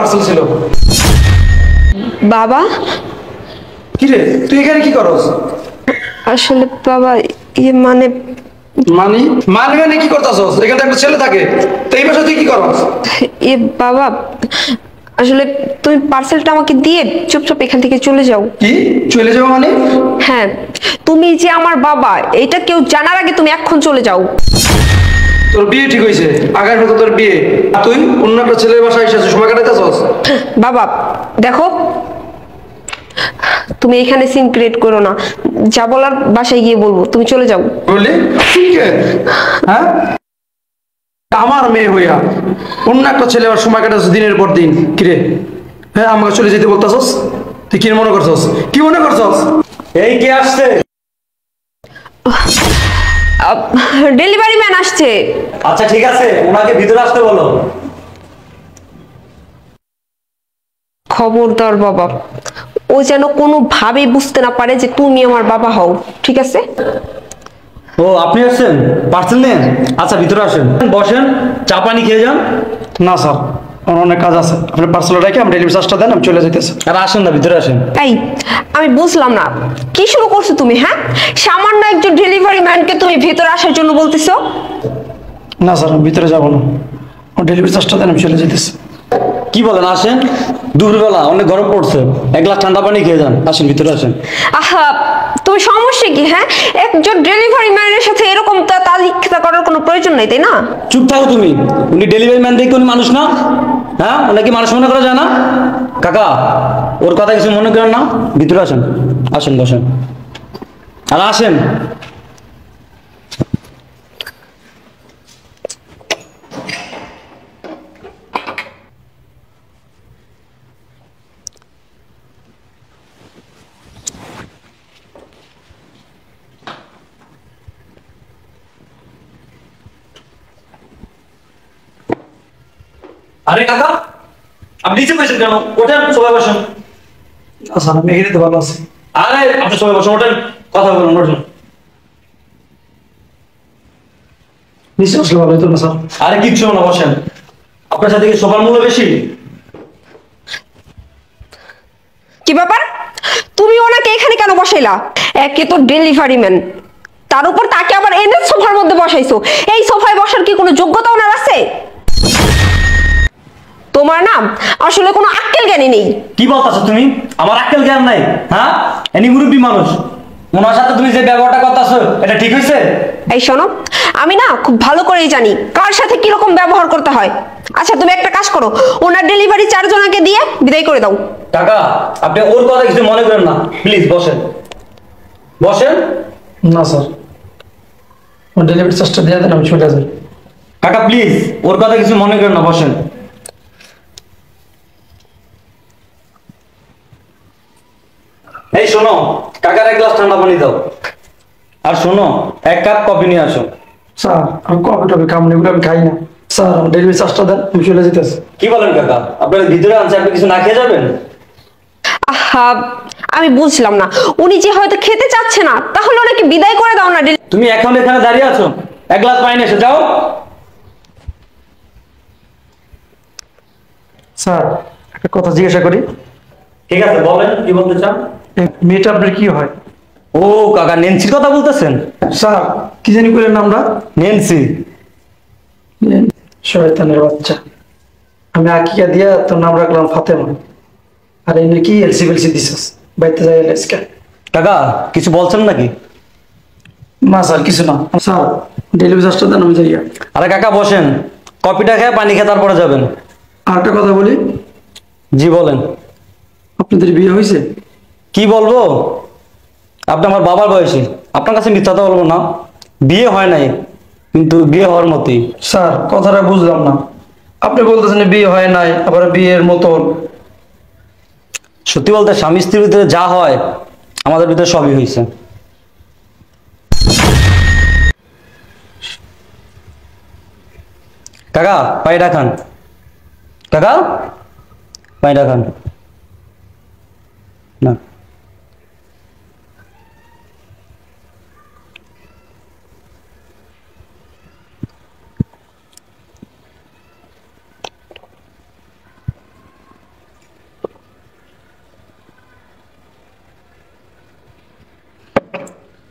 Parcel ছিল। বাবা কি রে তুই এখানে কি করস? আসলে বাবা মানে মানে মানে মানে কি করতেছস? এখানে একটা ছেলে থাকে, তো এই বাসায় তুই কি করস? বাবা আসলে তুমি পার্সেলটা আমাকে দিয়ে চুপচাপ এখান থেকে চলে যাও। কি চলে যাবো মানে? হ্যাঁ, তুমি যে আমার বাবা এটা কেউ জানার আগে তুমি এখন চলে যাও। তোর বিয়ে ঠিক হয়েছে, আগামী বছর তোর বিয়ে, তুই অন্য একটা ছেলের বাসায় এসেছিস, সময় কাটাইতেছস? বাবা দেখো, তুমি এখানে সিন ক্রিয়েট করো না, যা বলার বাসায় গিয়ে বলবো, তুমি চলে যাও। বললি হ্যাঁ, আমার মেয়ে হইয়া অন্য একটা ছেলে আর সময় কাটাচ্ছ দিনের পর দিন। কিরে হ্যাঁ, আমাকে চলে যেতে বলতেছস? তুই কি মনে করছস? কি মনে করছস? এই কে আসছে? ডেলিভারি ম্যান আসছে। আচ্ছা ঠিক আছে, ওনাকে ভিতরে আসতে বলো। খবরদার বাবা, ও যেন কোনোভাবেই বুঝতে না পারে যে তুমি আমার বাবা হও, ঠিক আছে? ও আপনি আসছেন, পার্সেল নেন। আচ্ছা ভিতরে আসেন, বসেন, চা পানি খেয়ে যান। না স্যার, আমার অনেক কাজ আছে, আপনি পার্সেল রেখে আমি ডেলিভারি চার্জটা দেন, আমি চলে যেতেছি। আর আসেন না, ভিতরে আসেন। এই আমি বুঝলাম না, কি শুরু করছো তুমি? হ্যাঁ, সামান্য একজন ডেলিভারি ম্যানকে তুমি ভিতরে আসার জন্য বলতেছো? না স্যার, আমি ভিতরে যাবো না, আমার ডেলিভারি চার্জটা দেন, আমি চলে যেতেছি। কি বলেন, আসেন। দুপুরবেলা অনেক গরম পড়ছে, এক গ্লাস ঠান্ডা পানি খেয়ে যান। আসেন ভিতরে আসেন। আহা, তুমি সমস্যা কি? হ্যাঁ, একজন ডেলিভারি ম্যানের সাথে এরকম তালিকা করার কোনো প্রয়োজন নেই, তাই না? চুপ থাকো তুমি। উনি ডেলিভারি ম্যান দেখে উনি মানুষ না? হ্যাঁ, ওনাকে মানুষ মনে করা যায় না? কাকা, ওর কথা কিছু মনে করেন না, ভিতরে আসেন। আসেন বসেন, আর আসেন। আরে কাকা, আপনি নিচে বসেন কেন? ওঠেন, সবাই বসেন। না স্যার, আমি এখানে তো ভালো আছি। আরে আপনি সবাই বসেন, ওঠেন, কথা বলুন, ওঠেন। নিশ্চয় আসলে ভালো হতো না স্যার। আরে কিচ্ছু না, বসেন। আপনার সাথে কি সোফার মূল্য বেশি? কি ব্যাপার, তুমি ওনাকে এখানে কেন বসাইলা? একে তো ডেলিভারি ম্যান, তার উপর তাকে আবার এনে সোফার মধ্যে বসাইছো। এই সোফায় বসার কি কোনো যোগ্যতা ওনার আছে? তোমার নাম আসলে কোনো আক্কেল জ্ঞানী নেই। কি বলতেছো তুমি? আমার আক্কেল জ্ঞান নাই? হ্যাঁ, এনি মুরব্বী মানুষ, ওনার সাথে তুমি যে ব্যবহারটা করতেছো এটা ঠিক হয়েছে? এই শোনো, আমি না খুব ভালো করেই জানি কার সাথে কিরকম ব্যবহার করতে হয়। আচ্ছা তুমি একটা কাজ করো, ওনার ডেলিভারি চার্জ ওনাকে দিয়ে বিদায় করে দাও। কাকা, আপনি ওর কথা কিছু মনে করেন না, প্লিজ বসেন, বসেন। না স্যার, আমার ডেলিভারি চার্জটা দিয়ে দেন, আমি চলে যাই। কাকা প্লিজ, ওর কথা কিছু মনে করেন না, বসেন। এই শোনো, কাকার এক গ্লাস ঠান্ডা পানি দাও, আর শোনো, এক কাপ কফি নিয়ে আসো। স্যার আমি কফি টফি খাম না, এগুলো আমি খাই না। স্যার আমার ডেলিভারি চার্জটা দেন, আমি চলে যেতেছি। কি বলেন কাকা, আপনার ভিতরে আনছে, আপনি কিছু না খেয়ে যাবেন? আহা, আমি বুঝলাম না, উনি যে হয়তো খেতে চাচ্ছে না, তাহলে ওনাকে বিদায় করে দাও না। তুমি এখন এখানে দাঁড়িয়ে আছো, এক গ্লাস পানি এসে যাও। স্যার একটা কথা জিজ্ঞাসা করি। ঠিক আছে বলেন, কি বলতে চান? এই মেয়েটা আপনার কি হয়? ও কাকা, নেন্সির কথা বলতেছেন? স্যার কি জানি বললেন নামটা? নেন্সি? শয়তানের বাচ্চা, আমি আকিকা দিয়া তোর নাম রাখলাম ফাতেমা, আর এনে কি এলসি বেলসি দিছিস বাইতে যাই এলএসকে? কাকা কিছু বলছেন নাকি? না স্যার কিছু না। স্যার ডেলিভারি চার্জটা দেন, আমি যাই। আরে কাকা বসেন, কফিটা খেয়ে পানি খেয়ে তারপরে যাবেন। আর একটা কথা বলি। জি বলেন। আপনাদের বিয়ে হয়েছে? কি বলবো, আপনি আমার বাবার বয়সী, আপনার কাছে মিথ্যা কথা বলবো না। বিয়ে হয় নাই, কিন্তু বিয়ে হওয়ার মতোই। স্যার কথাটা বুঝলাম না, আপনি বলতেছেন বিয়ে হয় নাই, আবার বিয়ের মতন। সত্যি বলতে স্বামী স্ত্রীর ভিতরে যা হয় আমাদের ভিতরে সবই হয়েছে। কাকা পায়টা খান, কাকা পায়টা খান না।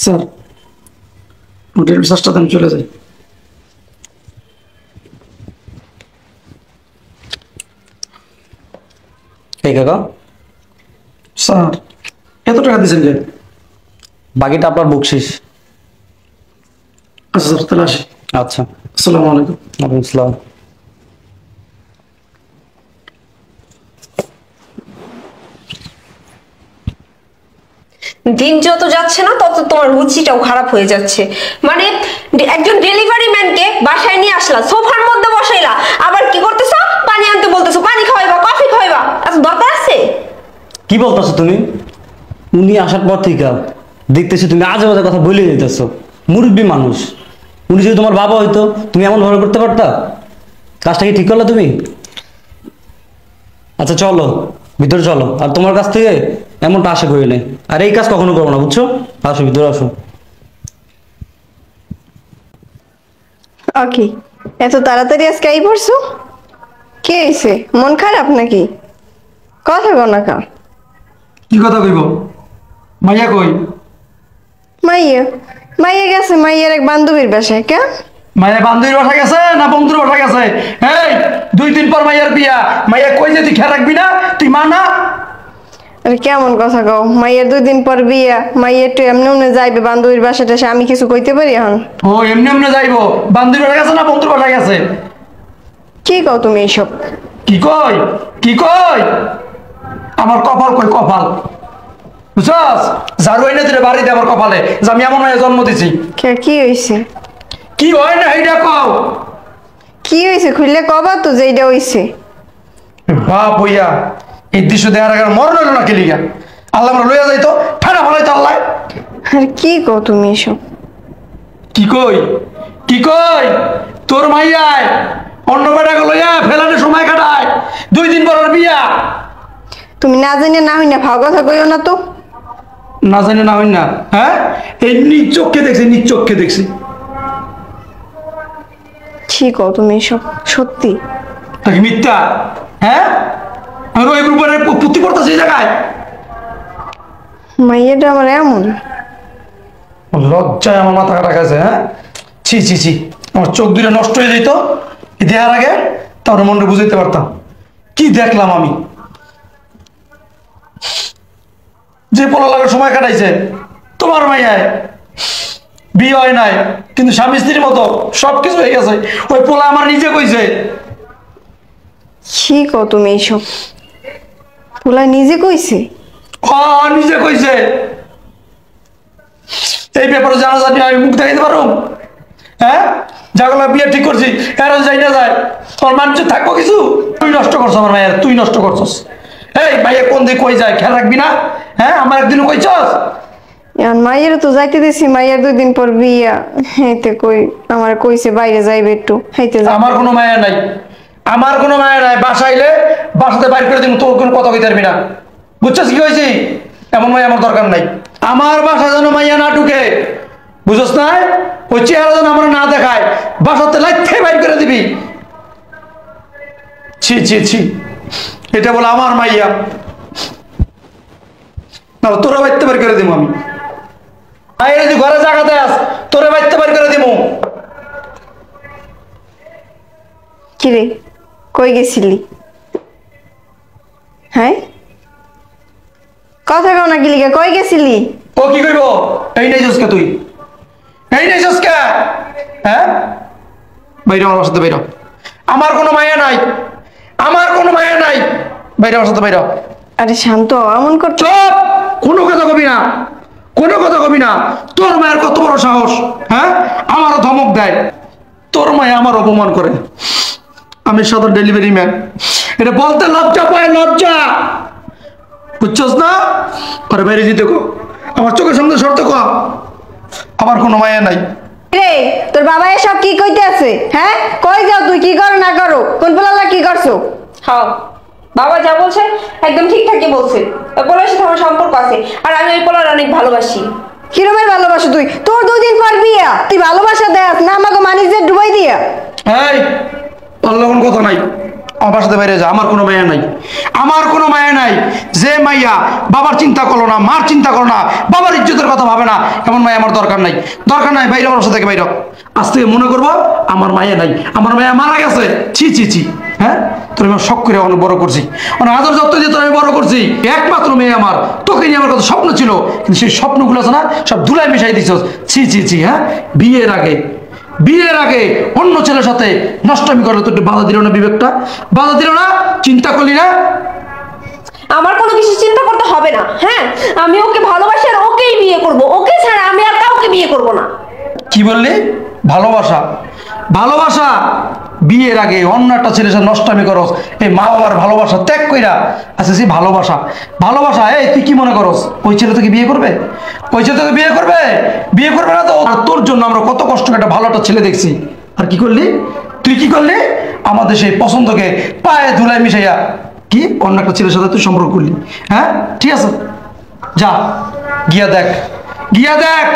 স্যার হোটেল বিশ্বাসটা আমি চলে যাই। এই কাকা, স্যার এত টাকা দিয়েছেন যে? বাকিটা আপনার বকশিস। আচ্ছা স্যার তাহলে আসি। আচ্ছা, আসসালামু আলাইকুম। ওয়ালাইকুম আসসালাম। দিন যত যাচ্ছে না তত তোমার রুচিটাও খারাপ হয়ে যাচ্ছে। মানে একজন ডেলিভারি ম্যানকে বাসায় নিয়ে আসলা, সোফার মধ্যে বসাইলা, আবার কি করতেছো? পানি আনতে বলতেছো, পানি খাওয়াইবা, কফি খাওয়াইবা, এত দরকার আছে? কি বলতেছো তুমি? উনি আসার পর থেকে দেখতেছি তুমি আজে বাজে কথা বলে যেতেছো। মুরব্বী মানুষ, উনি যদি তোমার বাবা হইতো তুমি এমন ভাবে করতে পারতা? কাজটা কি ঠিক করলো তুমি? আচ্ছা চলো ভিতরে চলো, আর তোমার কাছ থেকে এমনটা আশা করি নাই, আর এই কাজ কখনো করবো না, বুঝছো? আসো ভিতরে আসো। ওকে, এত তাড়াতাড়ি আজকে আই পড়ছো? কে হয়েছে? মন খারাপ নাকি? কথা কো না কা? কি কথা কইব? মাইয়া কই? মাইয়া মাইয়া গেছে মাইয়ার এক বান্ধবীর বাসায়। কে? মাইয়া বান্ধবীর বাসা গেছে না বন্ধুর বাসা গেছে? এই 2 দিন পর মাইয়ার বিয়া, মাইয়া কই যে তুই খেয়াল রাখবি না? তুই মা না? আরে কেমন কথা কও? মাইয়ার 2 দিন পর বিয়া, মাইয়া একটু এমনি এমনি যাইবে বান্ধবীর বাসাটা, সে আমি কিছু কইতে পারি এখন? ও এমনি এমনি যাইবো? বান্ধবীর বাসা গেছে না বন্ধুর বাসা গেছে? কি কও তুমি এইসব? কি কই? কি কই? আমার কপাল কই, কপাল বুঝছস? ঝাড়ু এনে দিলে বাড়িতে আমার কপালে যে আমি এমন মাইয়া জন্ম দিছি। কে কি হইছে? কি হয় না এইটা কও। কি হইছে খুললে কবা তো যে এইটা হইছে। বাপ হইয়া এই দৃশ্য দেখার আগে মরণ হইল না কেলিগা? আল্লাহ আমরা লইয়া যাইতো, ঠান্ডা ফলাইতো আল্লাহ। আর কি কও তুমি এইসব? কি কই? কি কই? তোর মাইয়ায় অন্য বেটাকে লইয়া ফেলানোর সময় কাটায়, 2 দিন পর ওর বিয়া। তুমি না জানি না হই না ভাও কথা কইও না তো। না জানি না হই না, হ্যাঁ? এই নিজ চোখে দেখছি, নিজ চোখে দেখছি। কি কও তুমি এইসব? সত্যি? তাকে মিথ্যা? হ্যাঁ আমি রহিম উপরে পুঁতি পড়তেছি এই জায়গায়। মাইয়াটা আমার এমন? লজ্জায় আমার মাথা কাটা গেছে। হ্যাঁ ছি ছি ছি, আমার চোখ দুটো নষ্ট হয়ে যেত দেখার আগে, তারপরে মনটা বুঝাইতে পারতাম কি দেখলাম আমি। যে পোলা লাগার সময় কাটাইছে তোমার মাইয়ায়, বিয়ে হয় নাই কিন্তু স্বামী স্ত্রীর মতো সবকিছু হয়ে গেছে। ওই পোলা আমার নিজে কইছে। কি কও তুমি এইসব? পোলা নিজে কইছে? নিজে কইছে। এই ব্যাপারে জানা জানি আমি মুখ দেখাইতে পারো? হ্যাঁ যাগুলা বিয়ে ঠিক করছি এরা যাই না যায়, তোর মানুষ থাকবো কিছু? তুই নষ্ট করছো আমার মায়ের, তুই নষ্ট করছস। এই ভাইয়া কোন দিকে কই যায় খেয়াল রাখবি না? হ্যাঁ আমার একদিনও কইছস? এখন মাইয়ের তো যাইতে দিছি, মাইয়ের 2 দিন পর বিয়া, হেইতে কই আমার কইছে বাইরে যাইবে একটু, হেইতে যা। আমার কোনো মায়া নাই, আমার কোনো মায়া নাই। বাসাইলে বাসাতে বাইর করে দিব, তোর কোনো কথা কইতে পারবি না। বুঝছস কি হয়েছি? এমন মায়া আমার দরকার নাই। আমার বাসা যেন মাইয়া না ঢুকে, বুঝছস না? ওই চেহারা যেন আমরা না দেখায়, বাসাতে লাইতে বাইর করে দিবি। ছি ছি ছি, এটা বলে আমার মাইয়া? না তোরা বাইতে বাইর করে দিব আমি। মায়ের যদি ঘরে জায়গাতে আস, তোরা বাইতে বাইর করে দিব। কিরে কই গেছিলি? হ্যাঁ কথা কও না গিলিকা, কই গেছিলি? ও কি কইব? এই নেই জসকা, তুই এই নেই জসকা। হ্যাঁ বাইরে আমার সাথে বাইরে, আমার কোনো মায়া নাই, আমার কোনো মায়া নাই। বাইরে আমার সাথে বাইরে। আরে শান্ত হও, এমন করছো? চুপ, কোনো কথা কবি না, কোনো কথা কবি না। তোর মায়ের কত বড় সাহস, হ্যাঁ আমারও ধমক দেয়। তোর মায়ে আমার অপমান করে। আমি সাধারণ ডেলিভারি ম্যান, এটা বলতে লজ্জা পায়, লজ্জা। বুঝছস না? আরে বাইরে যেতে কো, আমার চোখের সামনে সরতে কো। আমার কোনো মায়া নাই। রে তোর বাবা এসব কি কইতে আছে? হ্যাঁ কই যাও তুই, কি করো না করো, কোন পোলালা কি করছো? হ্যাঁ, বাবা যা বলছে একদম ঠিকঠাকই বলছে। ওই পোলার সাথে আমার সম্পর্ক আছে, আর আমি ওই পোলার অনেক ভালোবাসি। কিরমের ভালোবাসা তুই? তোর 2 দিন পর বিয়া, তুই ভালোবাসা দেস না আমাকে মানিস যে ডুবাই দিয়া? এই তোর লগন কথা নাই, আমার বাসাতে বাইরে যা, আমার কোনো মায়া নাই, আমার কোনো মায়া নাই। যে মাইয়া বাবার চিন্তা করলো না, মার চিন্তা করলো না, বাবার ইজ্জতের কথা ভাবে না, এমন মায়া আমার দরকার নাই, দরকার নাই। বাইরে আমার বাসা থেকে বাইরে আজ থেকে মনে করবো আমার মায়া নাই, আমার মায়া মারা গেছে। ছি ছি ছি। হ্যাঁ, তোর আমি শখ করে অনেক বড় করছি, অনেক আদর যত্ন দিয়ে তোর আমি বড় করছি। একমাত্র মেয়ে আমার, তোকে নিয়ে আমার কত স্বপ্ন ছিল, কিন্তু সেই স্বপ্নগুলো আছে না সব ধুলায় মিশাই দিচ্ছ। ছি ছি ছি। হ্যাঁ, বিয়ের আগে অন্য ছেলের সাথে নষ্টমি করলে তো একটু বাধা দিল না, বিবেকটা বাধা দিল না, চিন্তা করলি না? আমার কোনো কিছু চিন্তা করতে হবে না। হ্যাঁ, আমি ওকে ভালোবাসি আর ওকেই বিয়ে করব, ওকে ছাড়া আমি আর কাউকে বিয়ে করব না। কি বললি? ভালোবাসা? ভালোবাসা বিয়ের আগে অন্য একটা ছেলের সাথে নষ্টামি করস, এই মা বাবার ভালোবাসা ত্যাগ কইরা আচ্ছা সে ভালোবাসা। ভালোবাসা এই তুই কি মনে করস ওই ছেলে তোকে বিয়ে করবে? ওই ছেলে তোকে বিয়ে করবে? বিয়ে করবে না তো। আর তোর জন্য আমরা কত কষ্ট করে একটা ভালো একটা ছেলে দেখছি, আর কি করলি তুই? কি করলি? আমাদের সেই পছন্দকে পায়ে ধুলায় মিশাইয়া কি অন্য একটা ছেলের সাথে তুই সম্পর্ক করলি। হ্যাঁ, ঠিক আছে, যা গিয়া দেখ, গিয়া দেখ,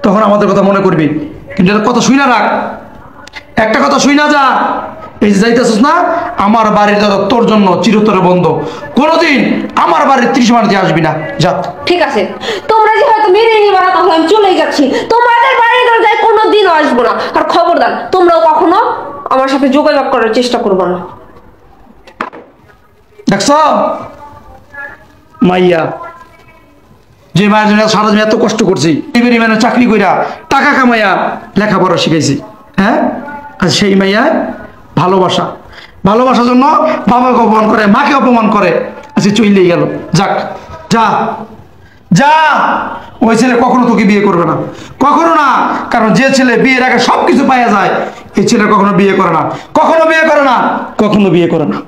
তখন আমাদের কথা মনে করবি। কিন্তু একটা কথা শুই না রাখ, একটা কথা শুই না যা, এই যে যাইতেছিস না, আমার বাড়ির দরজা তোর জন্য চিরতরে বন্ধ। কোনোদিন আমার বাড়ির 30 মাঠ দিয়ে আসবি না, যা। ঠিক আছে, তোমরা যে হয়তো মেনে নিবা না, তাহলে আমি চলেই যাচ্ছি। তোমাদের বাড়ির দরজায় কোনোদিনও আসবো না। আর খবরদার, তোমরাও কখনো আমার সাথে যোগাযোগ করার চেষ্টা করবো না। দেখছ মাইয়া, যে মায়ের জন্য সারা জীবন এত কষ্ট করছি, ডেলিভারি ম্যানের চাকরি কইরা টাকা কামাইয়া লেখাপড়া শিখাইছি। হ্যাঁ, আর সেই মাইয়া ভালোবাসা, ভালোবাসার জন্য বাবাকে অপমান করে, মাকে অপমান করে, আজকে চলেই গেল। যাক, যা যা। ওই ছেলে কখনো তোকে বিয়ে করবে না, কখনো না। কারণ যে ছেলে বিয়ের আগে সবকিছু পাওয়া যায়, এই ছেলে কখনো বিয়ে করে না, কখনো বিয়ে করে না, কখনো বিয়ে করে না।